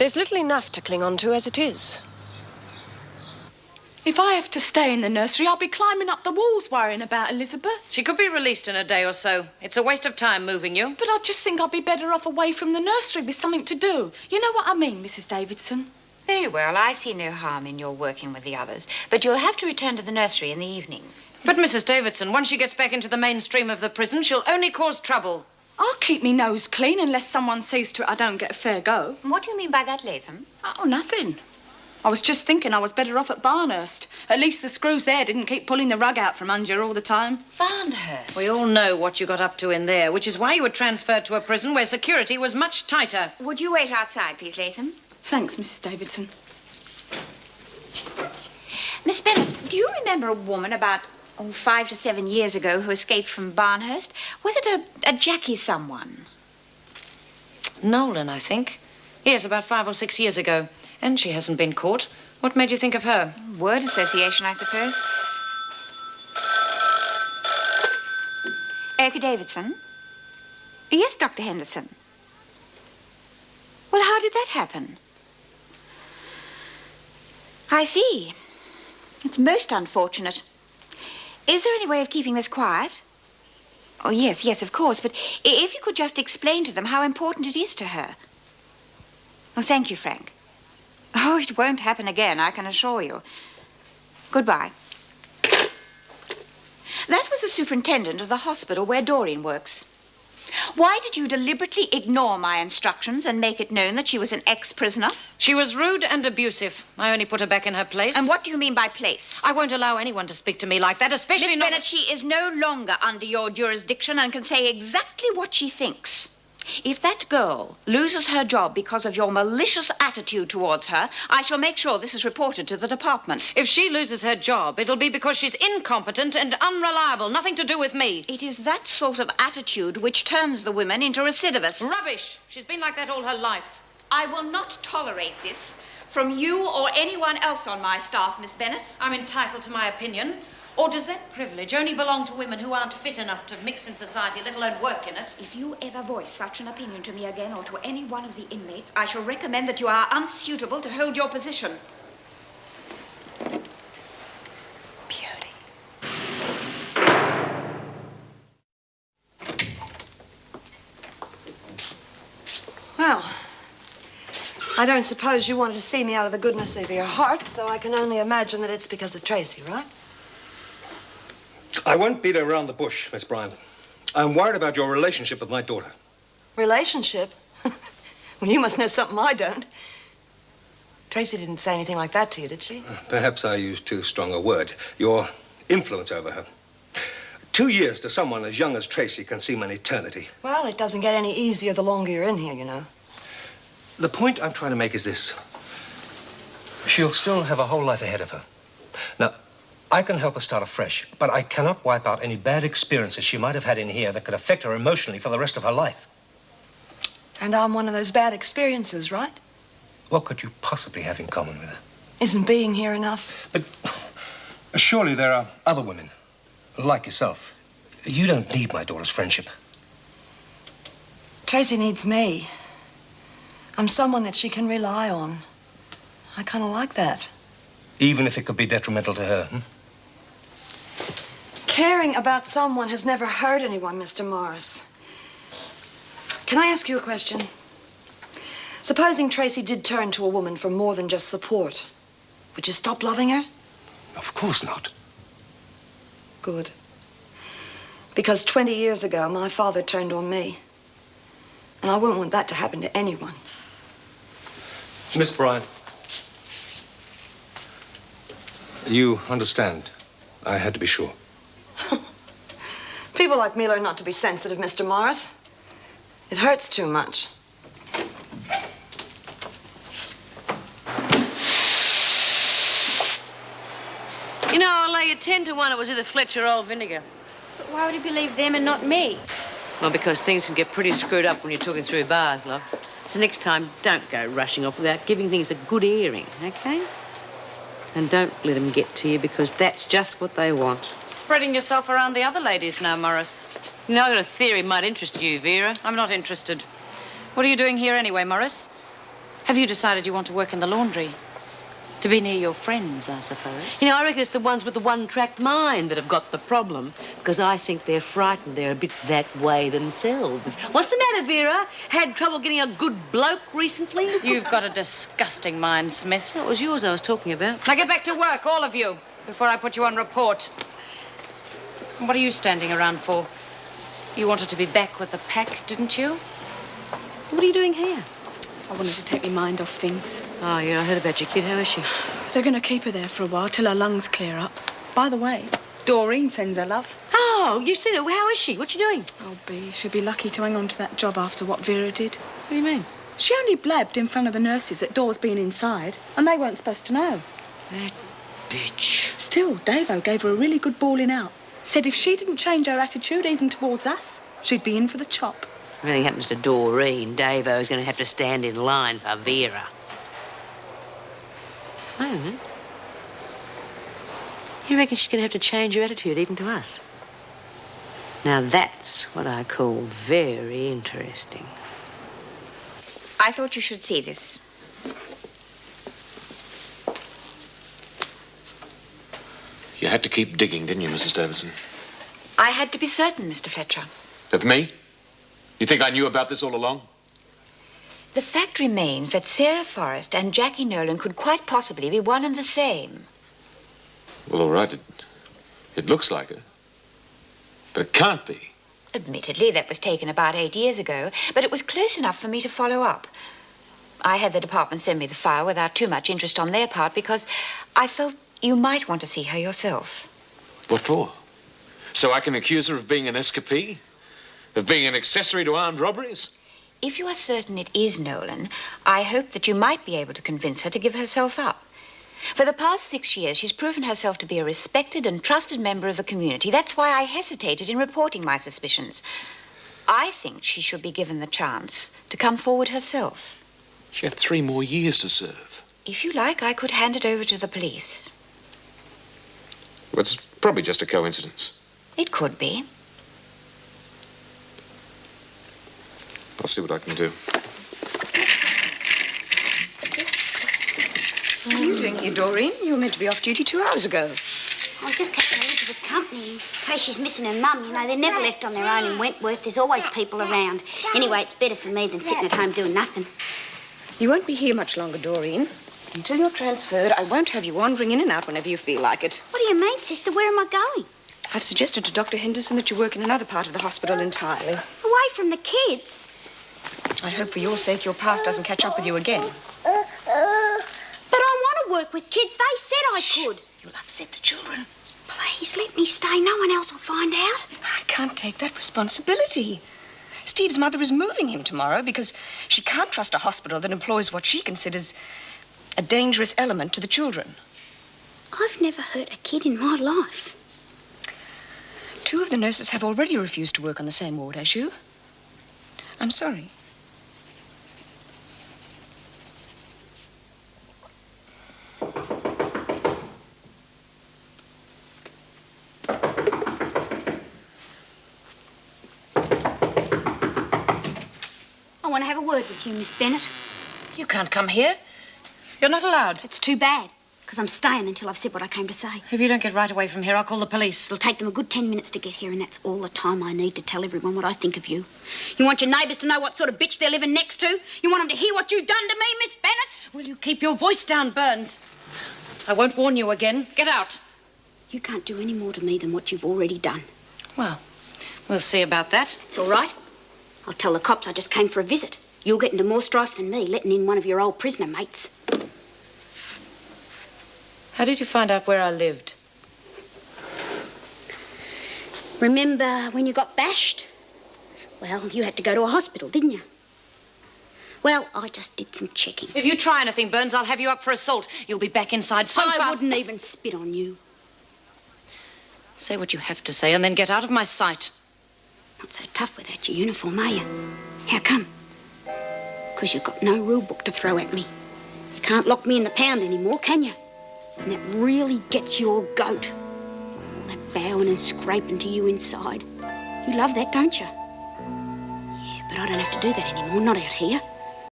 There's little enough to cling on to as it is. If I have to stay in the nursery, I'll be climbing up the walls worrying about Elizabeth. She could be released in a day or so. It's a waste of time moving you. But I just think I'd be better off away from the nursery with something to do. You know what I mean, Mrs. Davidson? Very well, I see no harm in your working with the others. But you'll have to return to the nursery in the evenings. But, Mrs. Davidson, once she gets back into the mainstream of the prison, she'll only cause trouble. I'll keep me nose clean unless someone sees to it I don't get a fair go. What do you mean by that, Latham? Oh, nothing. I was just thinking I was better off at Barnhurst. At least the screws there didn't keep pulling the rug out from under you all the time. Barnhurst? We all know what you got up to in there, which is why you were transferred to a prison where security was much tighter. Would you wait outside, please, Latham? Thanks, Mrs. Davidson. Miss Bennett, do you remember a woman about 5 to 7 years ago who escaped from Barnhurst? Was it a Jackie someone? Nolan, I think. Yes, about 5 or 6 years ago. And she hasn't been caught. What made you think of her? Word association, I suppose. Erica Davidson? Yes, Dr. Henderson. Well, how did that happen? I see. It's most unfortunate. Is there any way of keeping this quiet? Oh, yes, of course. But if you could just explain to them how important it is to her. Oh, thank you, Frank. Oh, it won't happen again, I can assure you. Goodbye. That was the superintendent of the hospital where Doreen works. Why did you deliberately ignore my instructions and make it known that she was an ex-prisoner? She was rude and abusive. I only put her back in her place. And what do you mean by place? I won't allow anyone to speak to me like that, especially Miss Bennett, she is no longer under your jurisdiction and can say exactly what she thinks. If that girl loses her job because of your malicious attitude towards her, I shall make sure this is reported to the department. If she loses her job, it'll be because she's incompetent and unreliable. Nothing to do with me. It is that sort of attitude which turns the women into recidivists. Rubbish! She's been like that all her life. I will not tolerate this from you or anyone else on my staff, Miss Bennett. I'm entitled to my opinion. Or does that privilege only belong to women who aren't fit enough to mix in society, let alone work in it? If you ever voice such an opinion to me again or to any one of the inmates, I shall recommend that you are unsuitable to hold your position. Beauty. Well, I don't suppose you wanted to see me out of the goodness of your heart, so I can only imagine that it's because of Tracy, right? I won't beat around the bush, Miss Bryant. I'm worried about your relationship with my daughter. Relationship? Well, you must know something I don't. Tracy didn't say anything like that to you, did she? Perhaps I used too strong a word. Your influence over her. 2 years to someone as young as Tracy can seem an eternity. Well, it doesn't get any easier the longer you're in here, you know. The point I'm trying to make is this. She'll still have a whole life ahead of her. Now, I can help her start afresh, but I cannot wipe out any bad experiences she might have had in here that could affect her emotionally for the rest of her life. And I'm one of those bad experiences, right? What could you possibly have in common with her? Isn't being here enough? But surely there are other women, like yourself. You don't need my daughter's friendship. Tracy needs me. I'm someone that she can rely on. I kind of like that. Even if it could be detrimental to her, Caring about someone has never hurt anyone, Mr. Morris. Can I ask you a question? Supposing Tracy did turn to a woman for more than just support, would you stop loving her? Of course not. Good. Because 20 years ago, my father turned on me. And I wouldn't want that to happen to anyone. Miss Bryant, you understand. I had to be sure. People like me learn not to be sensitive, Mr. Morris. It hurts too much. You know, I'll lay you 10 to 1 it was either Fletcher or Vinegar. But why would he believe them and not me? Well, because things can get pretty screwed up when you're talking through bars, love. So next time, don't go rushing off without giving things a good airing, okay? And don't let them get to you, because that's just what they want. Spreading yourself around the other ladies now, Morris. You know, I've got a theory might interest you, Vera. I'm not interested. What are you doing here anyway, Morris? Have you decided you want to work in the laundry? To be near your friends, I suppose. You know, I reckon it's the ones with the one-track mind that have got the problem, because I think they're frightened they're a bit that way themselves. What's the matter, Vera? Had trouble getting a good bloke recently? You've got a disgusting mind, Smith. That was yours I was talking about. Now get back to work, all of you, before I put you on report. What are you standing around for? You wanted to be back with the pack, didn't you? What are you doing here? I wanted to take my mind off things. Oh, yeah, I heard about your kid. How is she? They're going to keep her there for a while till her lungs clear up. By the way, Doreen sends her love. Oh, you said it. How is she? What's she doing? Oh, Bea, she'll be lucky to hang on to that job after what Vera did. What do you mean? She only blabbed in front of the nurses that Dor's been inside, and they weren't supposed to know. That bitch. Still, Davo gave her a really good bawling out. Said if she didn't change her attitude, even towards us, she'd be in for the chop. If anything happens to Doreen, Davo's going to have to stand in line for Vera. I don't know. You reckon she's going to have to change her attitude even to us? Now that's what I call very interesting. I thought you should see this. You had to keep digging, didn't you, Mrs. Davison? I had to be certain, Mr. Fletcher. Of me? You think I knew about this all along? The fact remains that Sarah Forrest and Jackie Nolan could quite possibly be one and the same. Well, all right. It looks like it. But it can't be. Admittedly, that was taken about 8 years ago, but it was close enough for me to follow up. I had the department send me the file without too much interest on their part because I felt you might want to see her yourself. What for? So I can accuse her of being an escapee? Of being an accessory to armed robberies? If you are certain it is Nolan, I hope that you might be able to convince her to give herself up. For the past 6 years, she's proven herself to be a respected and trusted member of the community. That's why I hesitated in reporting my suspicions. I think she should be given the chance to come forward herself. She had 3 more years to serve. If you like, I could hand it over to the police. Well, it's probably just a coincidence. It could be. I'll see what I can do. What are you doing here, Doreen? You were meant to be off duty 2 hours ago. I was just keeping Elizabeth company in case she's missing her mum. You know, they're never left on their own in Wentworth. There's always people around. Anyway, it's better for me than sitting at home doing nothing. You won't be here much longer, Doreen. Until you're transferred, I won't have you wandering in and out whenever you feel like it. What do you mean, sister? Where am I going? I've suggested to Dr. Henderson that you work in another part of the hospital entirely. Away from the kids. I hope for your sake your past doesn't catch up with you again. But I want to work with kids. They said I could. You'll upset the children. Please let me stay. No one else will find out. I can't take that responsibility. Steve's mother is moving him tomorrow because she can't trust a hospital that employs what she considers a dangerous element to the children. I've never hurt a kid in my life. 2 of the nurses have already refused to work on the same ward as you. I'm sorry. I want to have a word with you, Miss Bennett. You can't come here. You're not allowed. It's too bad, because I'm staying until I've said what I came to say. If you don't get right away from here, I'll call the police. It'll take them a good 10 minutes to get here, and that's all the time I need to tell everyone what I think of you. You want your neighbours to know what sort of bitch they're living next to? You want them to hear what you've done to me, Miss Bennett? Will you keep your voice down, Burns? I won't warn you again. Get out. You can't do any more to me than what you've already done. Well, we'll see about that. It's all right. I'll tell the cops I just came for a visit. You'll get into more strife than me, letting in one of your old prisoner mates. How did you find out where I lived? Remember when you got bashed? Well, you had to go to a hospital, didn't you? Well, I just did some checking. If you try anything, Burns, I'll have you up for assault. You'll be back inside so fast. I wouldn't even spit on you. Say what you have to say and then get out of my sight. Not so tough without your uniform, are you? How come? Because you've got no rule book to throw at me. You can't lock me in the pound anymore, can you? And that really gets your goat. All that bowing and scraping to you inside. You love that, don't you? Yeah, but I don't have to do that anymore, not out here.